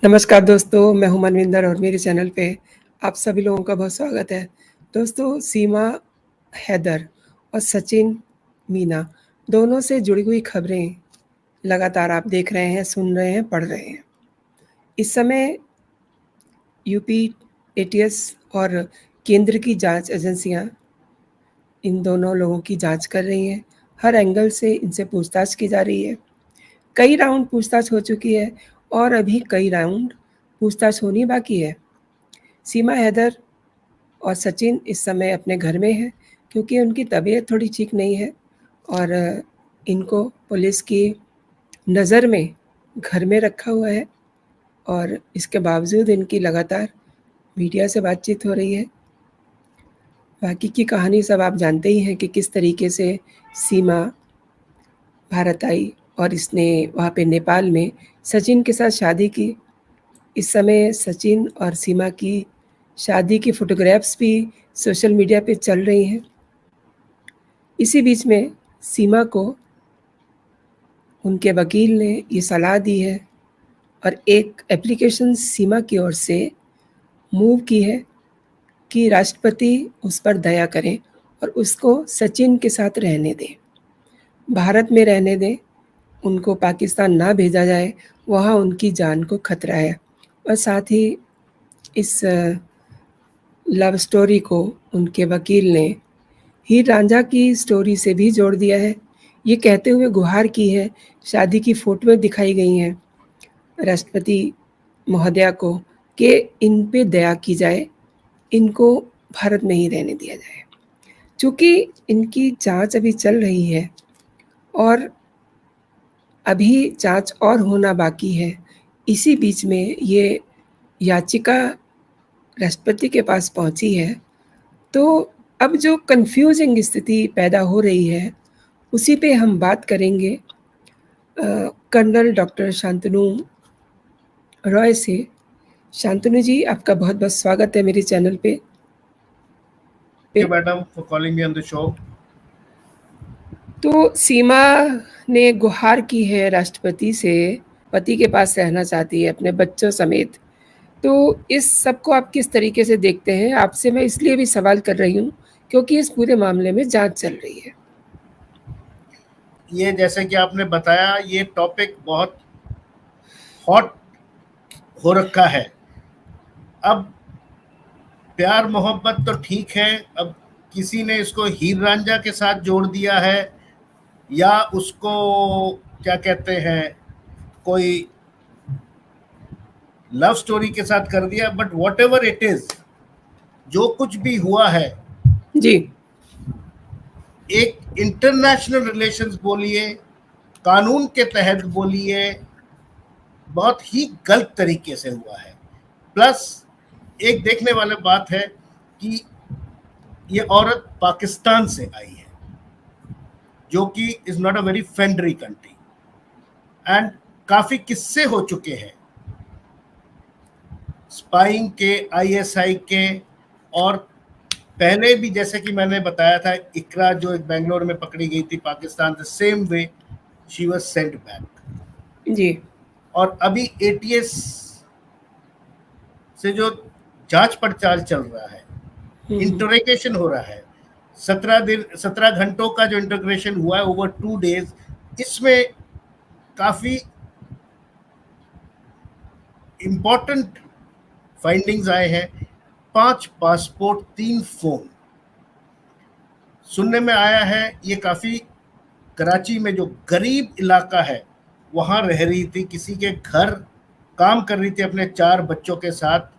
नमस्कार दोस्तों, मैं हूँ मनविंदर और मेरे चैनल पे आप सभी लोगों का बहुत स्वागत है। दोस्तों, सीमा हैदर और सचिन मीना दोनों से जुड़ी हुई खबरें लगातार आप देख रहे हैं, सुन रहे हैं, पढ़ रहे हैं। इस समय यूपी एटीएस और केंद्र की जांच एजेंसियां इन दोनों लोगों की जांच कर रही हैं। हर एंगल से इनसे पूछताछ की जा रही है। कई राउंड पूछताछ हो चुकी है और अभी कई राउंड पूछताछ होनी बाकी है। सीमा हैदर और सचिन इस समय अपने घर में हैं क्योंकि उनकी तबीयत थोड़ी ठीक नहीं है और इनको पुलिस की नज़र में घर में रखा हुआ है और इसके बावजूद इनकी लगातार मीडिया से बातचीत हो रही है। बाकी की कहानी सब आप जानते ही हैं कि किस तरीके से सीमा भारत आई और इसने वहाँ पे नेपाल में सचिन के साथ शादी की। इस समय सचिन और सीमा की शादी की फ़ोटोग्राफ्स भी सोशल मीडिया पे चल रही हैं। इसी बीच में सीमा को उनके वकील ने ये सलाह दी है और एक एप्लीकेशन सीमा की ओर से मूव की है कि राष्ट्रपति उस पर दया करें और उसको सचिन के साथ रहने दें, भारत में रहने दें, उनको पाकिस्तान ना भेजा जाए, वहाँ उनकी जान को खतरा है। और साथ ही इस लव स्टोरी को उनके वकील ने हीर रांझा की स्टोरी से भी जोड़ दिया है। ये कहते हुए गुहार की है, शादी की फ़ोटोएँ दिखाई गई हैं राष्ट्रपति महोदया को कि इन पे दया की जाए, इनको भारत में ही रहने दिया जाए। चूँकि इनकी जांच अभी चल रही है और अभी जांच और होना बाकी है, इसी बीच में ये याचिका राष्ट्रपति के पास पहुंची है। तो अब जो कन्फ्यूजिंग स्थिति पैदा हो रही है, उसी पे हम बात करेंगे कर्नल डॉक्टर शांतनु रॉय से। शांतनु जी, आपका बहुत-बहुत स्वागत है मेरे चैनल पे। Thank you, madam, for calling me on the show. तो सीमा ने गुहार की है राष्ट्रपति से, पति के पास रहना चाहती है अपने बच्चों समेत। तो इस सब को आप किस तरीके से देखते हैं? आपसे मैं इसलिए भी सवाल कर रही हूँ क्योंकि इस पूरे मामले में जांच चल रही है। ये जैसे कि आपने बताया, ये टॉपिक बहुत हॉट हो रखा है। अब प्यार मोहब्बत तो ठीक है, अब किसी ने इसको हीर रांझा के साथ जोड़ दिया है या उसको क्या कहते हैं, कोई लव स्टोरी के साथ कर दिया, but what ever it is, जो कुछ भी हुआ है जी, एक इंटरनेशनल रिलेशंस बोलिए, कानून के तहत बोलिए, बहुत ही गलत तरीके से हुआ है। प्लस एक देखने वाली बात है कि ये औरत पाकिस्तान से आई है, जो कि is not a very friendly country, and काफी किस्से हो चुके हैं स्पाइंग के, आईएसआई के, और पहले भी जैसे कि मैंने बताया था, इकरा जो एक बेंगलोर में पकड़ी गई थी पाकिस्तान से, same way she was sent back. जी। और अभी एटीएस से जो जांच पड़ताल चल रहा है, इंटरोगेशन हो रहा है, 17 घंटों का जो इंटरोगेशन हुआ है ओवर 2 days, इसमें काफी इंपॉर्टेंट फाइंडिंग्स आए हैं। 5 पासपोर्ट, 3 फोन सुनने में आया है। ये काफी कराची में जो गरीब इलाका है वहां रह रही थी, किसी के घर काम कर रही थी अपने 4 बच्चों के साथ।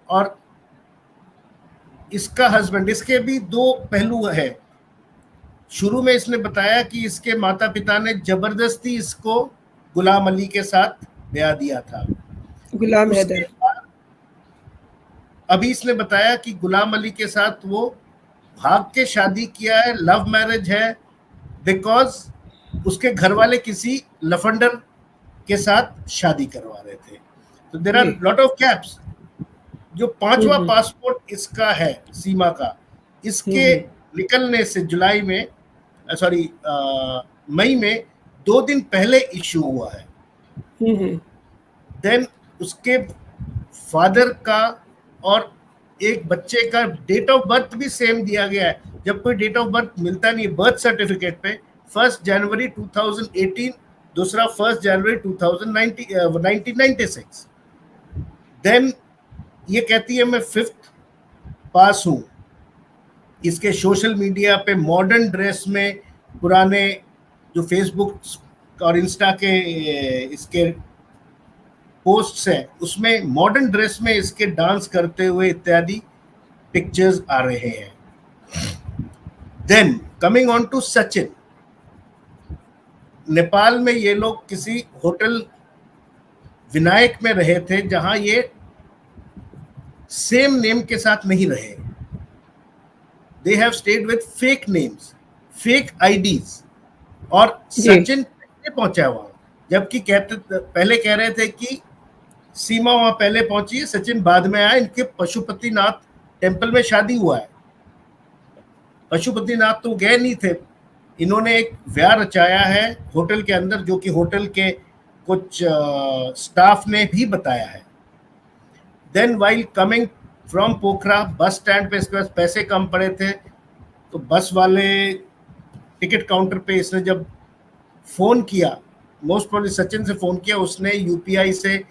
और इसका हस्बैंड, इसके भी 2 पहलू है। शुरू में इसने बताया कि इसके माता पिता ने जबरदस्ती इसको गुलाम अली के साथ ब्याह दिया था। गुलाम उसके हैदर। बाद अभी इसने बताया कि गुलाम अली के साथ वो भाग के शादी किया है, लव मैरिज है, बिकॉज उसके घर वाले किसी लफंडर के साथ शादी करवा रहे थे। तो there are lot of gaps. जो 5वां पासपोर्ट इसका है, सीमा का, इसके निकलने से जुलाई में, सॉरी मई में 2 दिन पहले इश्यू हुआ है। देन उसके फादर का और एक बच्चे का डेट ऑफ बर्थ भी सेम दिया गया है, जब कोई डेट ऑफ बर्थ मिलता नहीं बर्थ सर्टिफिकेट पे। 1 जनवरी 2018, दूसरा 1 जनवरी 1996। देन ये कहती है मैं 5th पास हूँ। इसके सोशल मीडिया पे मॉडर्न ड्रेस में, पुराने जो फेसबुक और इंस्टा के इसके पोस्ट्स है उसमें मॉडर्न ड्रेस में इसके डांस करते हुए इत्यादि पिक्चर्स आ रहे हैं। Then coming on to Sachin, Nepal में ये लोग किसी होटल विनायक में रहे थे जहां ये सेम नेम के साथ नहीं रहे। They have stayed with fake names, fake IDs. और सचिन पहुंचा वहां, जबकि पहले कह रहे थे कि सीमा वहां पहले पहुंची है, सचिन बाद में आया। इनके पशुपतिनाथ टेम्पल में शादी हुआ है, पशुपतिनाथ तो गए नहीं थे। इन्होंने एक व्याह रचाया है होटल के अंदर, जो कि होटल के कुछ स्टाफ ने भी बताया है। Then while coming from Pokhara, bus stand पे इसके पास पैसे कम पड़े थे, तो बस वाले टिकट काउंटर पे इसने जब फोन किया, मोस्ट प्रोबेबली सचिन से फोन किया, उसने यूपीआई से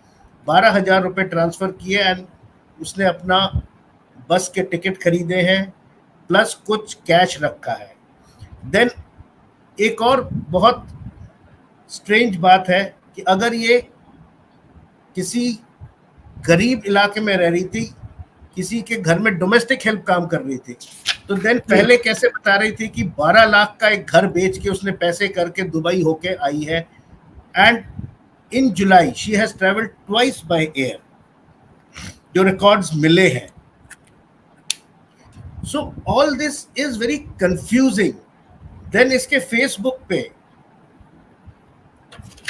12,000 रुपये ट्रांसफर किए एंड उसने अपना बस के टिकट खरीदे हैं प्लस कुछ कैश रखा है। देन एक और बहुत स्ट्रेंज बात है कि अगर ये किसी गरीब इलाके में रह रही थी, किसी के घर में डोमेस्टिक हेल्प काम कर रही थी, तो देन पहले कैसे बता रही थी कि 12 लाख का एक घर बेच के उसने पैसे करके दुबई होके आई है। And in July she has travelled twice by air, जो रिकॉर्ड्स मिले हैं। So all this is very confusing. Then इसके फेसबुक पे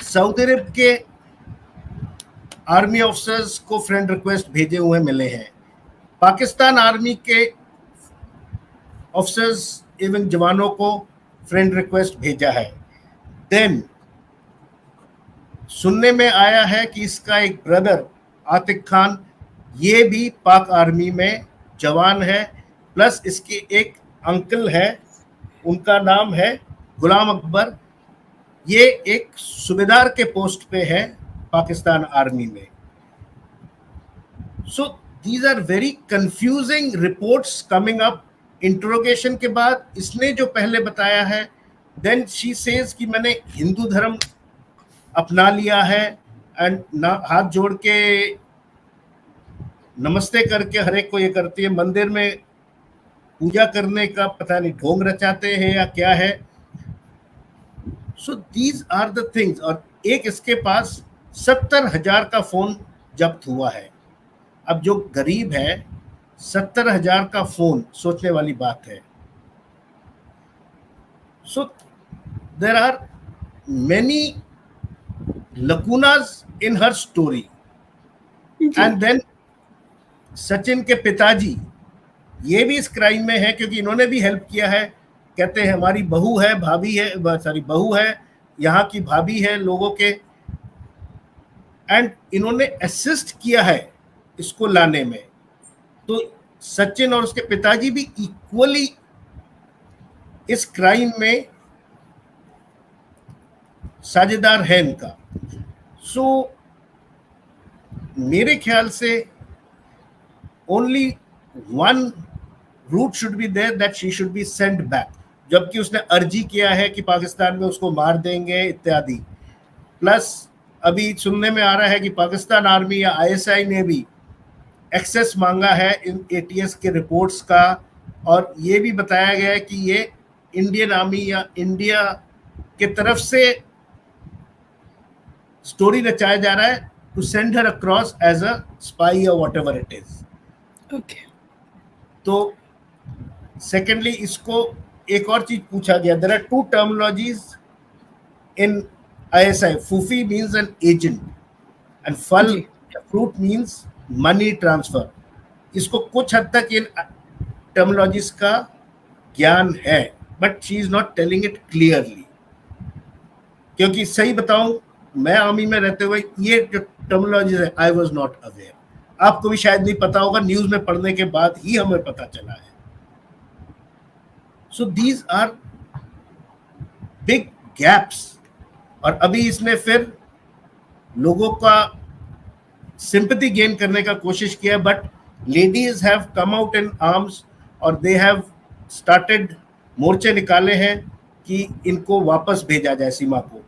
सऊदी अरब के आर्मी ऑफिसर्स को फ्रेंड रिक्वेस्ट भेजे हुए मिले हैं, पाकिस्तान आर्मी के ऑफिसर्स एवं जवानों को फ्रेंड रिक्वेस्ट भेजा है। देन सुनने में आया है कि इसका एक ब्रदर आतिक खान, ये भी पाक आर्मी में जवान है, प्लस इसके एक अंकल है, उनका नाम है गुलाम अकबर, ये एक सूबेदार के पोस्ट पे है पाकिस्तान आर्मी में। So these are very confusing reports coming up. Interrogation के बाद इसने जो पहले बताया है, देन शी सेज कि मैंने हिंदू धर्म अपना लिया है एंड हाथ जोड़ के नमस्ते करके हर एक को ये करती है, मंदिर में पूजा करने का पता नहीं ढोंग रचाते हैं या क्या है। So these are the things. और एक इसके पास 70,000 का फोन जब्त हुआ है। अब जो गरीब है, 70,000 का फोन सोचने वाली बात है। So there are many lacunas in her story. And then Sachin के पिताजी ये भी इस क्राइम में है, क्योंकि इन्होंने भी हेल्प किया है। कहते हैं हमारी बहू है, भाभी है, सॉरी बहू है, यहाँ की भाभी है लोगों के, एंड इन्होंने असिस्ट किया है इसको लाने में। तो सचिन और उसके पिताजी भी इक्वली इस क्राइम में साझेदार है इनका। सो मेरे ख्याल से only one route should be there, that she should be sent back, जबकि उसने अर्जी किया है कि पाकिस्तान में उसको मार देंगे इत्यादि। प्लस अभी सुनने में आ रहा है कि पाकिस्तान आर्मी या आईएसआई ने भी एक्सेस मांगा है इन एटीएस के रिपोर्ट्स का, और ये भी बताया गया है कि ये इंडियन आर्मी या इंडिया के तरफ से स्टोरी रचाया जा रहा है to send her across as a spy और व्हाटएवर इट इज। ओके। तो सेकेंडली इसको एक और चीज पूछा गया, there are two terminologies in ISI. फूफी मींस एन एजेंट एंड फल फ्रूट मींस मनी ट्रांसफर। इसको कुछ हद तक इन टर्मिनोलॉजीज का ज्ञान है, but she is not telling it clearly. क्योंकि सही बताऊं मैं आर्मी में रहते हुए ये जो टर्मिनोलॉजी है, आई वाज नॉट अवेयर। आपको भी शायद नहीं पता होगा, न्यूज में पढ़ने के बाद ही हमें पता चला है। So these are big gaps. और अभी इसने फिर लोगों का सिंपैथी गेन करने का कोशिश किया, but ladies have come out in arms और दे हैव स्टार्टेड, मोर्चे निकाले हैं कि इनको वापस भेजा जाए सीमा को।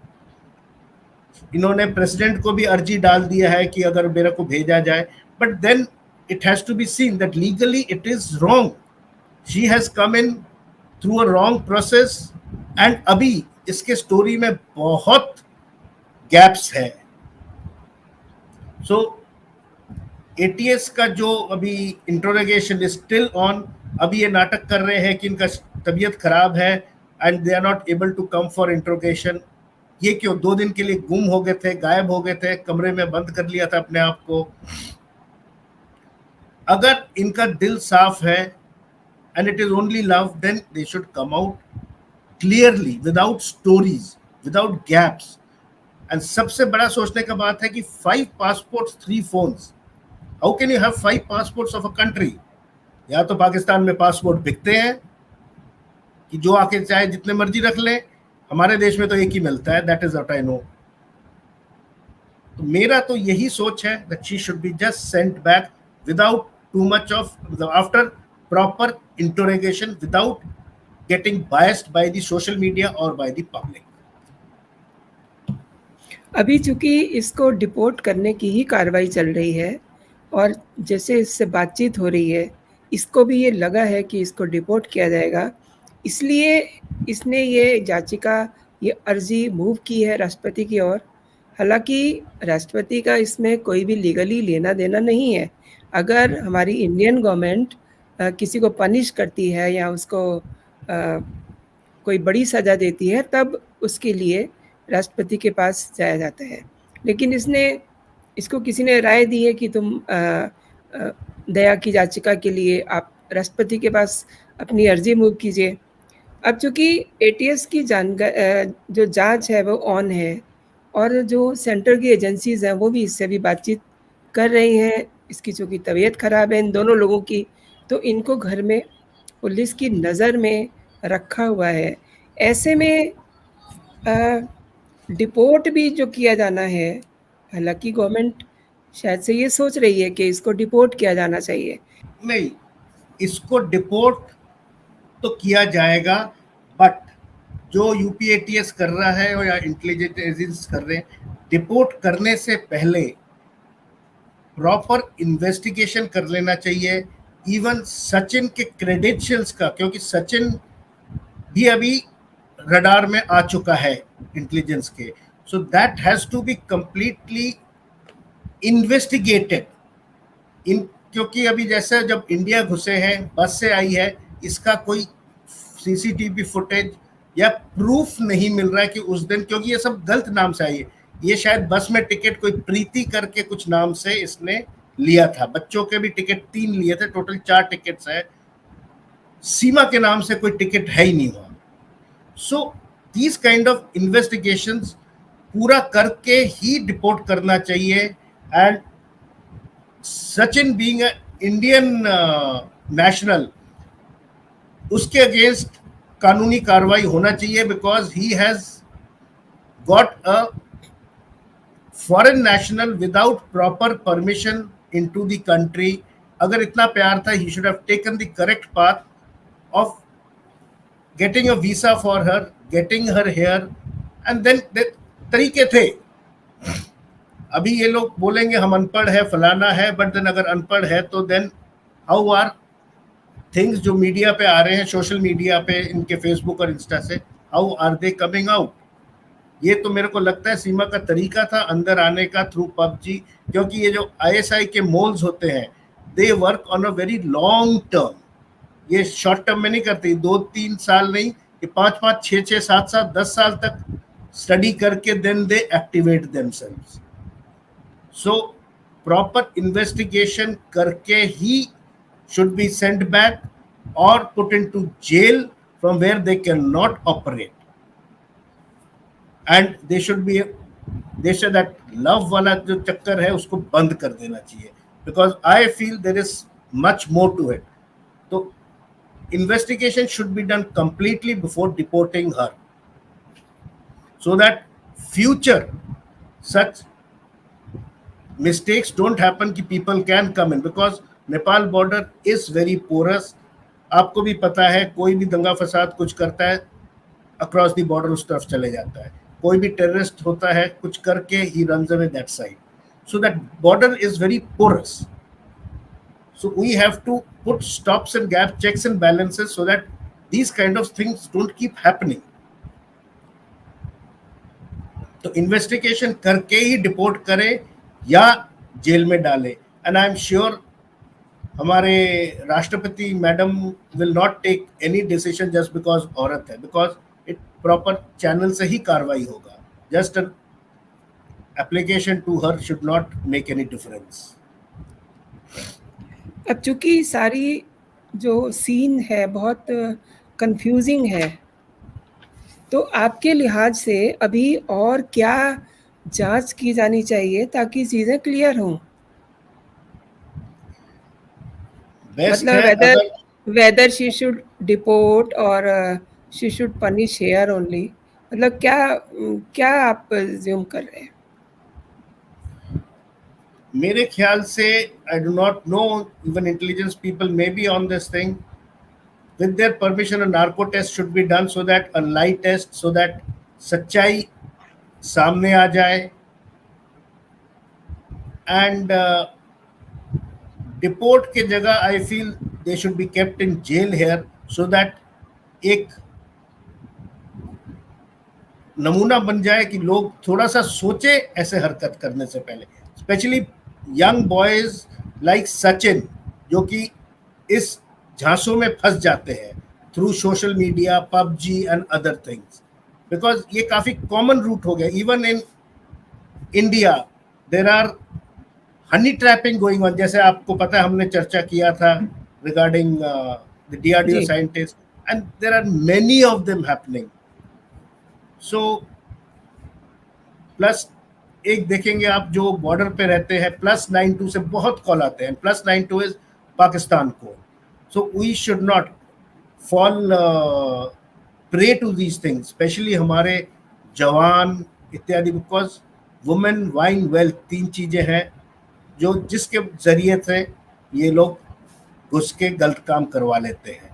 इन्होंने प्रेसिडेंट को भी अर्जी डाल दिया है कि अगर मेरे को भेजा जाए, but then it has to be seen that legally it is wrong. She has come in through a wrong process and अभी इसके स्टोरी में बहुत गैप्स है। सो एटीएस का जो अभी इंट्रोगेशन इज स्टिल ऑन। अभी ये नाटक कर रहे हैं कि इनका तबीयत खराब है and they are not able to come for interrogation. ये क्यों? 2 दिन के लिए गुम हो गए थे, गायब हो गए थे, कमरे में बंद कर लिया था अपने आप को। अगर इनका दिल साफ है and it is only love, then they should come out clearly, without stories, without gaps. And सबसे बड़ा सोचने का बात है कि 5 passports 3 phones, how can you have 5 passports of a country? या तो पाकिस्तान में पासपोर्ट बिकते हैं कि जो आके चाहे जितने मर्जी रख ले, हमारे देश में तो एक ही मिलता है, that is what I know. तो मेरा तो यही सोच है that she should be just sent back without too much of, after proper interrogation, without getting biased by the social media और बाय द पब्लिक। अभी चूंकि इसको डिपोर्ट करने की ही कार्रवाई चल रही है और जैसे इससे बातचीत हो रही है, इसको भी ये लगा है कि इसको डिपोर्ट किया जाएगा, इसलिए इसने ये याचिका, ये अर्जी मूव की है राष्ट्रपति की ओर। हालांकि राष्ट्रपति का इसमें कोई भी लीगली लेना देना नहीं है। अगर हमारी इंडियन गवर्नमेंट किसी को पनिश करती है या उसको कोई बड़ी सज़ा देती है, तब उसके लिए राष्ट्रपति के पास जाया जाता है। लेकिन इसको किसी ने राय दी है कि तुम दया की याचिका के लिए आप राष्ट्रपति के पास अपनी अर्जी मूव कीजिए। अब चूँकि एटीएस की जो जांच है वो ऑन है और जो सेंटर की एजेंसीज़ हैं वो भी इससे भी बातचीत कर रही हैं। इसकी चूँकि तबीयत ख़राब है इन दोनों लोगों की, तो इनको घर में पुलिस की नज़र में रखा हुआ है। ऐसे में डिपोर्ट भी जो किया जाना है, हालांकि गवर्नमेंट शायद से ये सोच रही है कि इसको डिपोर्ट किया जाना चाहिए। नहीं, इसको डिपोर्ट तो किया जाएगा, बट जो यूपीएटीएस कर रहा है या इंटेलिजेंस एजेंसीज कर रहे हैं, डिपोर्ट करने से पहले प्रॉपर इन्वेस्टिगेशन कर लेना चाहिए। इवन सचिन के क्रेडेंशियल्स का, क्योंकि सचिन भी अभी रडार में आ चुका है इंटेलिजेंस के, so that has to be completely investigated. क्योंकि अभी जैसे जब इंडिया घुसे हैं, बस से आई है, इसका कोई सीसीटीवी फुटेज या प्रूफ नहीं मिल रहा है कि उस दिन, क्योंकि ये सब गलत नाम से आई है। ये शायद बस में टिकट कोई प्रीति करके कुछ नाम से इसने लिया था। बच्चों के भी टिकट 3 लिए थे, टोटल 4 टिकट्स है। सीमा के नाम से कोई टिकट है ही नहीं हुआ। So these kind of investigations पूरा करके ही डिपोर्ट करना चाहिए। And Sachin being Indian national, उसके अगेंस्ट कानूनी कार्रवाई होना चाहिए, because he has got a foreign national without proper permission into the country. अगर इतना प्यार था, he should have taken the correct path of getting a visa for her, getting her here, and then तरीके थे। अभी ये लोग बोलेंगे हम अनपढ़ है, फलाना है, बट देन अगर अनपढ़ है तो देन हाउ आर थिंग्स जो मीडिया पे आ रहे हैं, सोशल मीडिया पे, इनके फेसबुक और इंस्टा से, how are they coming out? ये तो मेरे को लगता है सीमा का तरीका था अंदर आने का थ्रू पबजी, क्योंकि ये जो आईएसआई के मोल्स होते हैं, they work on a very long term. ये शॉर्ट टर्म में नहीं करते, 2-3 साल नहीं, ये 5-5, 6-6, 7-7, 10 साल तक स्टडी करके then they activate themselves. So proper investigation करके ही should be sent back or put into jail from where they cannot operate, and they should be they should that love वाला जो चक्कर है उसको बंद कर देना चाहिए, because I feel there is much more to it. तो investigation should be done completely before deporting her, so that future such mistakes don't happen कि people can come in, because Nepal border is very porous. आपको भी पता है, कोई भी दंगा फसाद कुछ करता है अक्रॉस द बॉर्डर उस तरफ चले जाता है, कोई भी टेररिस्ट होता है कुछ करके he runs away that side. So that border is very porous. So we have to put stops and gaps, checks and balances, so that these kind of things don't keep happening. तो investigation करके ही deport करे या jail में डाले. And I am sure हमारे राष्ट्रपति madam will not take any decision just because औरत है, बिकॉज इट प्रॉपर चैनल से ही कार्रवाई होगा. Just an application to her should not make any difference. अब चूंकि सारी जो सीन है बहुत कंफ्यूजिंग है, तो आपके लिहाज से अभी और क्या जांच की जानी चाहिए ताकि चीज़ें क्लियर हों? मतलब whether she should deport or she should punish here only, मतलब क्या आप assume कर रहे हैं? मेरे ख्याल से I do not know, even intelligence people may be on this thing. With their permission, a narco test should be done, so that a lie test, so that सच्चाई सामने आ जाए. And deport के जगह I feel they should be kept in jail here, so that एक नमूना बन जाए कि लोग थोड़ा सा सोचे ऐसे हरकत करने से पहले. Specially young boys like Sachin, जो कि इस झांसों में फंस जाते हैं through social media, PUBG and other things, because ये काफी कॉमन रूट हो गया. Even in India there are honey trapping going on. जैसे आपको पता है, हमने चर्चा किया था regarding the DRDO scientist, and there are many of them happening. So plus एक देखेंगे आप जो बॉर्डर पे रहते हैं, +92 से बहुत कॉल आते हैं. +92 is Pakistan code. So we should not fall prey to these things, specially हमारे जवान इत्यादि, बिकॉज वुमेन, वाइन, वेल्थ, 3 चीजें हैं जो जिसके जरिए से ये लोग घुस के गलत काम करवा लेते हैं.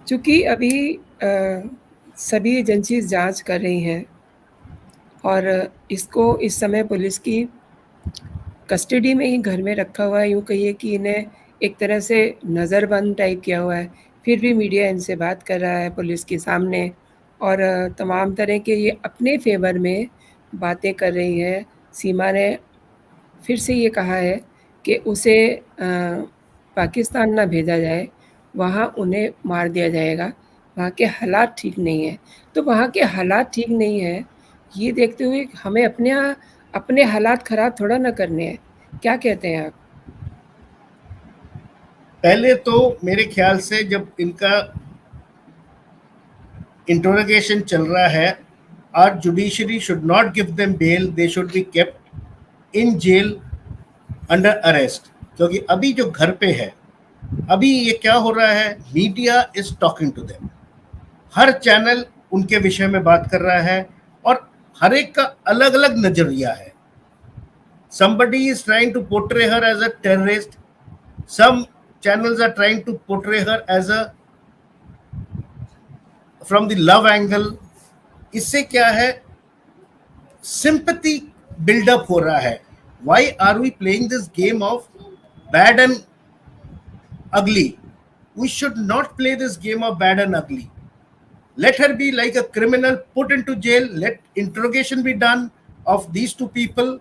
चूँकि अभी सभी एजेंसीज जांच कर रही हैं और इसको इस समय पुलिस की कस्टडी में ही घर में रखा हुआ है, यूँ कहिए कि इन्हें एक तरह से नज़रबंद टाइप किया हुआ है, फिर भी मीडिया इनसे बात कर रहा है पुलिस के सामने, और तमाम तरह के ये अपने फेवर में बातें कर रही है. सीमा ने फिर से ये कहा है कि उसे पाकिस्तान ना भेजा जाए, वहाँ उन्हें मार दिया जाएगा, वहाँ के हालात ठीक नहीं है. तो वहाँ के हालात ठीक नहीं है, ये देखते हुए हमें अपने हालात ख़राब थोड़ा ना करने हैं. क्या कहते हैं आप? पहले तो मेरे ख्याल से जब इनका इंटरोगेशन चल रहा है, our judiciary should not give them bail, they should be kept in jail under arrest. क्योंकि अभी जो घर पे है, अभी ये क्या हो रहा है, media is talking to them. हर चैनल उनके विषय में बात कर रहा है और हर एक का अलग अलग नजरिया है. somebody is trying to portray her as a terrorist, some channels are trying to portray her as a from the love angle. इससे क्या है, sympathy build up हो रहा है. Why are we playing this game of bad and ugly? We should not play this game of bad and ugly. Let her be like a criminal, put into jail, let interrogation be done of these two people,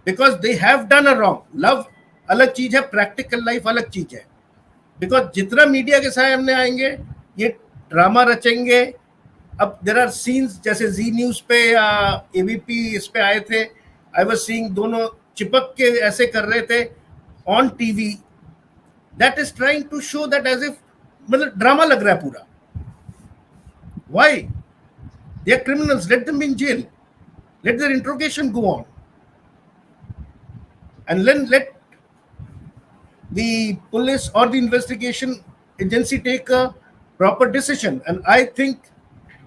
because they have done a wrong. Love अलग चीज है, practical life अलग चीज है. Because जितना media के सामने आएंगे ये ड्रामा रचेंगे. अब देर आर सीन्स, जैसे जी न्यूज पे या ABP इस पे आए थे, आई वाज सीइंग, दोनों चिपक के ऐसे कर रहे थे on TV. That is trying to show that as if, मतलब ड्रामा लग रहा है पूरा. Why? They are criminals. Let them be in jail. Let their interrogation go on. And then let the police or the investigation agency take a proper decision. And I think,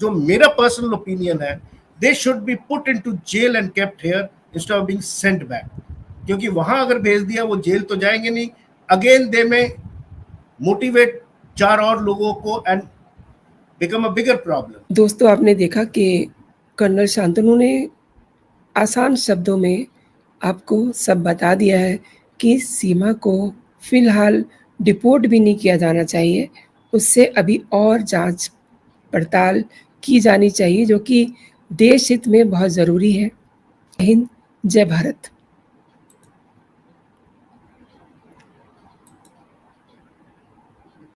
जो मेरा personal opinion है, they should be put into jail and kept here instead of being sent back. क्योंकि वहां अगर भेज दिया वो jail तो जाएंगे नहीं. Again they may motivate 4 और लोगों को and become a bigger problem. दोस्तों, आपने देखा कि कर्नल शांतनु ने आसान शब्दों में आपको सब बता दिया है कि सीमा को फिलहाल डिपोर्ट भी नहीं किया जाना चाहिए. उससे अभी और जांच पड़ताल की जानी चाहिए, जो कि देश हित में बहुत ज़रूरी है. हिंद, जय भारत.